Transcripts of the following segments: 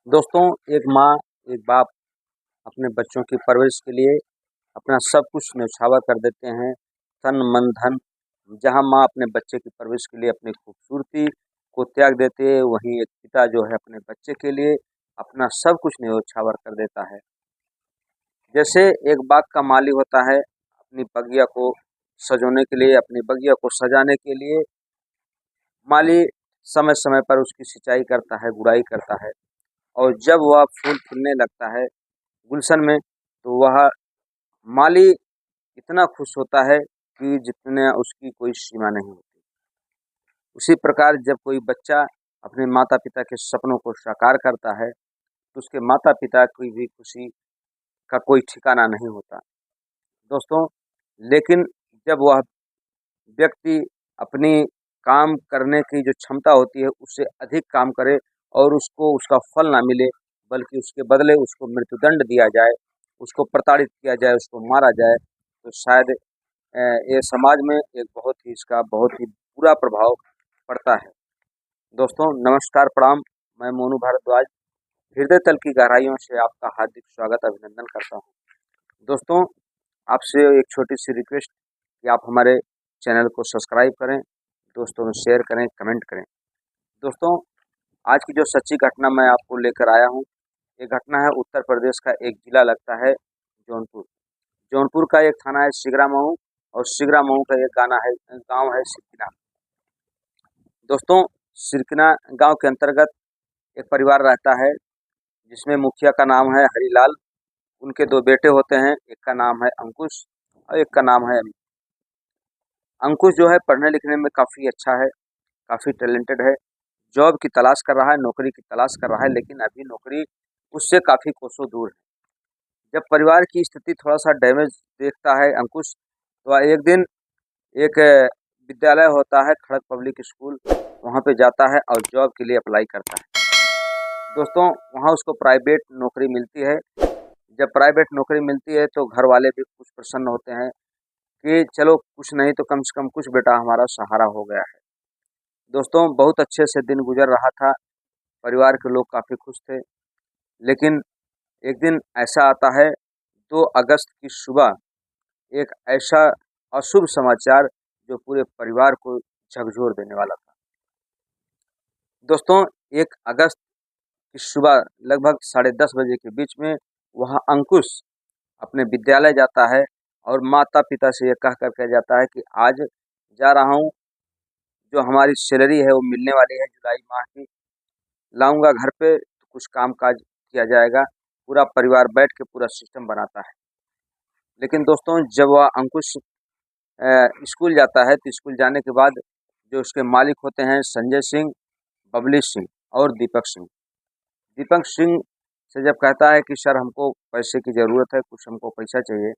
दोस्तों, एक माँ, एक बाप अपने बच्चों की परवरिश के लिए अपना सब कुछ न्यौछावर कर देते हैं, तन, मन, धन। जहाँ माँ अपने बच्चे की परवरिश के लिए अपनी खूबसूरती को त्याग देती है, वहीं एक पिता जो है अपने बच्चे के लिए अपना सब कुछ न्यौछावर कर देता है। जैसे एक बाग का माली होता है, अपनी बगिया को सजोने के लिए, अपनी बगिया को सजाने के लिए माली समय समय पर उसकी सिंचाई करता है, गुड़ाई करता है। और जब वह फूल खिलने लगता है गुलशन में, तो वह माली इतना खुश होता है कि जितने उसकी कोई सीमा नहीं होती। उसी प्रकार जब कोई बच्चा अपने माता पिता के सपनों को साकार करता है, तो उसके माता पिता की भी खुशी का कोई ठिकाना नहीं होता। दोस्तों, लेकिन जब वह व्यक्ति अपनी काम करने की जो क्षमता होती है उससे अधिक काम करे और उसको उसका फल ना मिले, बल्कि उसके बदले उसको मृत्युदंड दिया जाए, उसको प्रताड़ित किया जाए, उसको मारा जाए, तो शायद ये समाज में एक बहुत ही बुरा प्रभाव पड़ता है। दोस्तों, नमस्कार, प्रणाम। मैं मोनू भारद्वाज हृदय तल की गहराइयों से आपका हार्दिक स्वागत अभिनंदन करता हूँ। दोस्तों, आपसे एक छोटी सी रिक्वेस्ट कि आप हमारे चैनल को सब्सक्राइब करें, दोस्तों में शेयर करें, कमेंट करें। दोस्तों, आज की जो सच्ची घटना मैं आपको लेकर आया हूँ, ये घटना है उत्तर प्रदेश का एक जिला लगता है जौनपुर। जौनपुर का एक थाना है सिगरा मऊ, और सिगरा मऊ का एक गांव है सिरकिना। दोस्तों, सिरकिना गांव के अंतर्गत एक परिवार रहता है, जिसमें मुखिया का नाम है हरिलाल। उनके दो बेटे होते हैं, एक का नाम है अंकुश और एक का नाम है अमित। अंकुश जो है पढ़ने लिखने में काफ़ी अच्छा है, काफ़ी टैलेंटेड है, जॉब की तलाश कर रहा है, नौकरी की तलाश कर रहा है, लेकिन अभी नौकरी उससे काफ़ी कोसों दूर है। जब परिवार की स्थिति थोड़ा-सा डैमेज देखता है अंकुश, तो एक दिन एक विद्यालय होता है खड़क पब्लिक स्कूल, वहाँ पे जाता है और जॉब के लिए अप्लाई करता है। दोस्तों, वहाँ उसको प्राइवेट नौकरी मिलती है। जब प्राइवेट नौकरी मिलती है तो घर वाले भी कुछ प्रसन्न होते हैं कि चलो कुछ नहीं तो कम से कम कुछ बेटा हमारा सहारा हो गया है। दोस्तों, बहुत अच्छे से दिन गुजर रहा था, परिवार के लोग काफ़ी खुश थे। लेकिन एक दिन ऐसा आता है, 2 अगस्त की सुबह, एक ऐसा अशुभ समाचार जो पूरे परिवार को झकझोर देने वाला था। दोस्तों, 1 अगस्त की सुबह लगभग 10:30 बजे के बीच में वह अंकुश अपने विद्यालय जाता है और माता-पिता से ये कह कर के जाता है कि आज जा रहा हूँ, जो हमारी सैलरी है वो मिलने वाली है जुलाई माह की, लाऊँगा घर पे तो कुछ काम-काज किया जाएगा। पूरा परिवार बैठ के पूरा सिस्टम बनाता है। लेकिन दोस्तों, जब वह अंकुश स्कूल जाता है, तो स्कूल जाने के बाद जो उसके मालिक होते हैं संजय सिंह, बबली सिंह और दीपक सिंह। दीपक सिंह से जब कहता है कि सर हमको पैसे की ज़रूरत है, कुछ हमको पैसा चाहिए,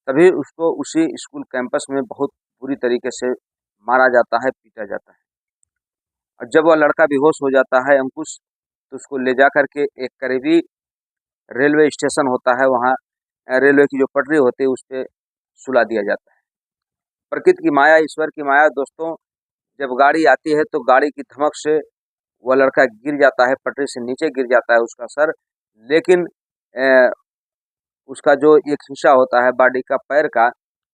तभी उसको उसी स्कूल कैंपस में बहुत बुरी तरीके से मारा जाता है, पीटा जाता है। और जब वह लड़का बेहोश हो जाता है अंकुश, तो उसको ले जा कर के एक करीबी रेलवे स्टेशन होता है, वहाँ रेलवे की जो पटरी होती है उस पे सुला दिया जाता है। प्रकृति की माया, ईश्वर की माया दोस्तों, जब गाड़ी आती है तो गाड़ी की धमक से वह लड़का गिर जाता है, पटरी से नीचे गिर जाता है उसका सर। लेकिन अ, उसका जो एक हिस्सा होता है बॉडी का, पैर का,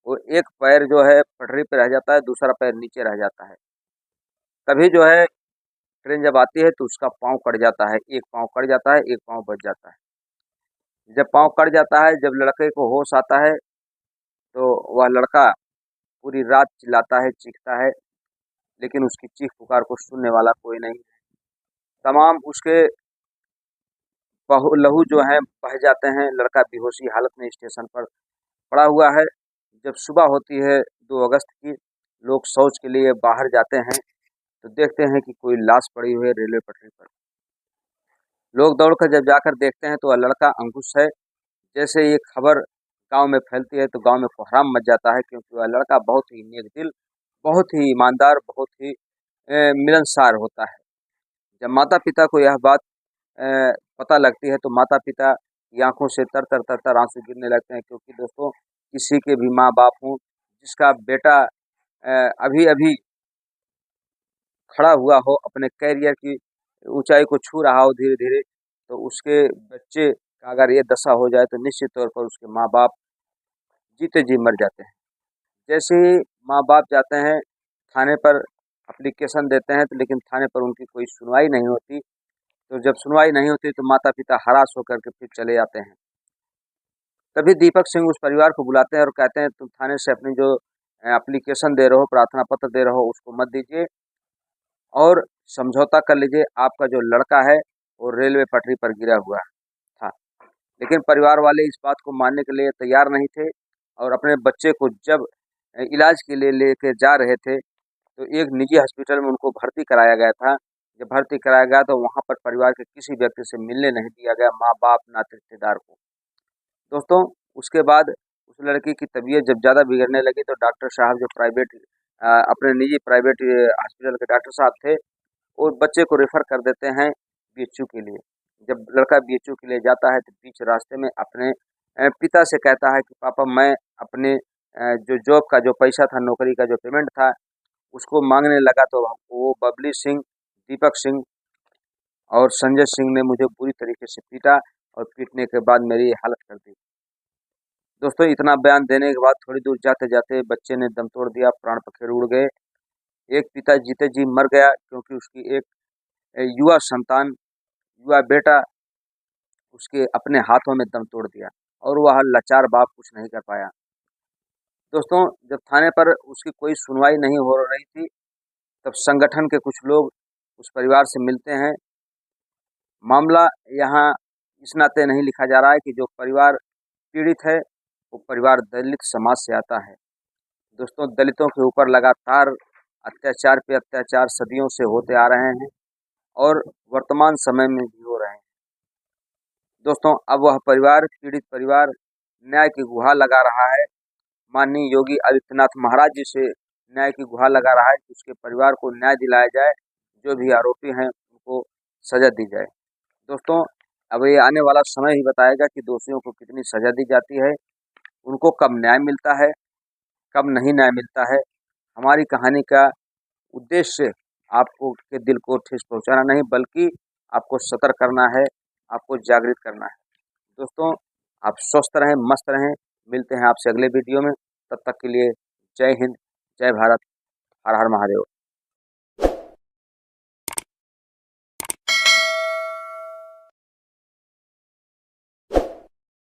वो एक पैर जो है पटरी पे रह जाता है, दूसरा पैर नीचे रह जाता है। तभी जो है ट्रेन जब आती है तो उसका पाँव कट जाता है, एक पाँव कट जाता है, एक पाँव बच जाता है। जब पाँव कट जाता है, जब लड़के को होश आता है, तो वह लड़का पूरी रात चिल्लाता है, चीखता है, लेकिन उसकी चीख-पुकार को सुनने वाला कोई नहीं है। तमाम उसके लहू जो हैं बह जाते हैं, लड़का बेहोशी हालत में स्टेशन पर पड़ा हुआ है। जब सुबह होती है 2 अगस्त की, लोग शौच के लिए बाहर जाते हैं, तो देखते हैं कि कोई लाश पड़ी हुई है रेलवे पटरी पर। लोग दौड़कर जब जाकर देखते हैं तो वह लड़का अंकुश है। जैसे ये खबर गाँव में फैलती है तो गाँव में कोहराम मच जाता है, क्योंकि वह लड़का बहुत ही नेक दिल, बहुत ही ईमानदार, बहुत ही मिलनसार होता है। जब माता-पिता को यह बात अ, पता लगती है तो माता-पिता की आँखों से तर-तर आँसू गिरने लगते हैं, क्योंकि दोस्तों, किसी के भी माँ-बाप हों, जिसका बेटा अभी-अभी खड़ा हुआ हो अपने करियर की ऊंचाई को छू रहा हो धीरे धीरे, तो उसके बच्चे का अगर ये दशा हो जाए तो निश्चित तौर पर उसके माँ बाप जीते जी मर जाते हैं। जैसे ही माँ बाप जाते हैं थाने पर एप्लीकेशन देते हैं, तो लेकिन थाने पर उनकी कोई सुनवाई नहीं होती। तो जब सुनवाई नहीं होती तो माता पिता हरास होकर के फिर चले जाते हैं। तभी दीपक सिंह उस परिवार को बुलाते हैं और कहते हैं, तुम थाने से अपनी जो एप्लीकेशन दे रहे हो, प्रार्थना पत्र दे रहे हो, उसको मत दीजिए और समझौता कर लीजिए। आपका जो लड़का है वो रेलवे पटरी पर गिरा हुआ था। लेकिन परिवार वाले इस बात को मानने के लिए तैयार नहीं थे और अपने बच्चे को जब इलाज के लिए लेके जा रहे थे, तो एक निजी हॉस्पिटल में उनको भर्ती कराया गया था। जब भर्ती कराया गया तो वहाँ पर परिवार के किसी व्यक्ति से मिलने नहीं दिया गया, माँ बाप ना रिश्तेदार को। दोस्तों, उसके बाद उस लड़की की तबीयत जब ज़्यादा बिगड़ने लगी तो डॉक्टर साहब जो अपने निजी प्राइवेट हॉस्पिटल के डॉक्टर साहब थे, वो बच्चे को रेफ़र कर देते हैं बीएचयू के लिए। जब लड़का बीएचयू के लिए जाता है तो बीच रास्ते में अपने पिता से कहता है कि पापा मैं अपने जो जॉब का जो पैसा था, नौकरी का जो पेमेंट था, उसको मांगने लगा तो वो बबली सिंह, दीपक सिंह और संजय सिंह ने मुझे बुरी तरीके से पीटा और पीटने के बाद मेरी ये हालत कर दी। दोस्तों, इतना बयान देने के बाद थोड़ी दूर जाते जाते बच्चे ने दम तोड़ दिया, प्राण पखेरु उड़ गए। एक पिता जीते जी मर गया क्योंकि उसकी एक युवा संतान, युवा बेटा उसके अपने हाथों में दम तोड़ दिया और वह लाचार बाप कुछ नहीं कर पाया। दोस्तों, जब थाने पर उसकी कोई सुनवाई नहीं हो रही थी, तब संगठन के कुछ लोग उस परिवार से मिलते हैं। मामला यहाँ इस नाते नहीं लिखा जा रहा है कि जो परिवार पीड़ित है वो परिवार दलित समाज से आता है। दोस्तों, दलितों के ऊपर लगातार अत्याचार पे अत्याचार सदियों से होते आ रहे हैं और वर्तमान समय में भी हो रहे हैं। दोस्तों, अब वह परिवार, पीड़ित परिवार, न्याय की गुहार लगा रहा है। माननीय योगी आदित्यनाथ महाराज जी से न्याय की गुहार लगा रहा है कि उसके परिवार को न्याय दिलाया जाए, जो भी आरोपी हैं उनको सजा दी जाए। दोस्तों, अब ये आने वाला समय ही बताएगा कि दोषियों को कितनी सजा दी जाती है, उनको कब न्याय मिलता है, कब नहीं न्याय मिलता है। हमारी कहानी का उद्देश्य आपको के दिल को ठेस पहुंचाना नहीं, बल्कि आपको सतर्क करना है, आपको जागृत करना है। दोस्तों, आप स्वस्थ रहें, मस्त रहें। मिलते हैं आपसे अगले वीडियो में। तब तक के लिए जय हिंद, जय भारत, हर हर महादेव।